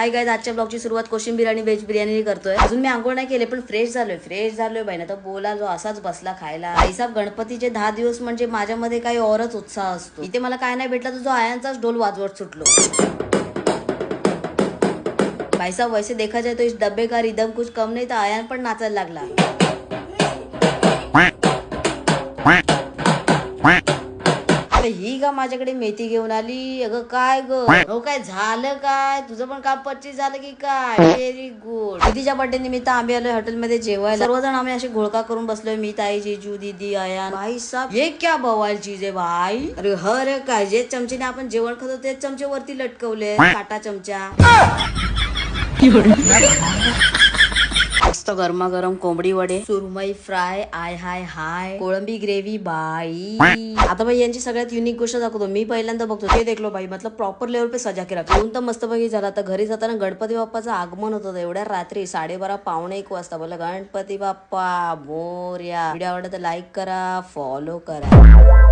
Hi guys, आजच्या ब्लॉगची सुरुवात कोशिंबीर आणि व्हेज बिर्याणी करतोय. अजून मी आंघोळ नाही केले पण फ्रेश झालोय बाई ना. तर बोला जो असाच बसला खायला. आईसाहेब गणपतीचे 10 दिवस म्हणजे माझ्यामध्ये काही औरच उत्साह असतो. इथे मला काय नाही भेटला तर जो आयांचाच ढोल वाजवत सुटलो. भाई साहब वैसे देखा जाए तो इस डब्बे का रिदम कुछ कम नहीं था. आयान पण नाचायला लागला. ही का माझ्याकडे मेथी घेऊन आली. अगं काय ग, हो काय झालं, काय तुझं पण काम 25 झालं की काय. Very good. दीदीच्या बर्थडे निमित्त आम्ही आलोय हॉटेलमध्ये जेवायला. सर्वजण आम्ही असे घोळका करून बसलोय. मी, ताई, जीजू, दीदी, आयान. भाई साहब ये क्या बवाल चीज है भाई. अरे हर काय जे चमचेने आपण जेवण खातो तेच चमचे वरती लटकवले. काटा चमचा. मस्त गरमागरम कोंबडी वडे, सुरमई फ्राय, आय हाय हाय, कोळंबी ग्रेव्ही. बाई आता बाई यांची सगळ्यात युनिक गोष्ट दाखवतो. मी पहिल्यांदा बघतो ते देखलो बाई, मतलब प्रॉपर लेवल पे सजा के रखा. तर मस्त बघी झाला. तर घरी जाताना गणपती बाप्पाचं आगमन होतं एवढ्या रात्री 12:30 पावणे 1 वाजता. बोला गणपती बाप्पा मोरया. व्हिडिओ आवडला तर लाईक करा, फॉलो करा.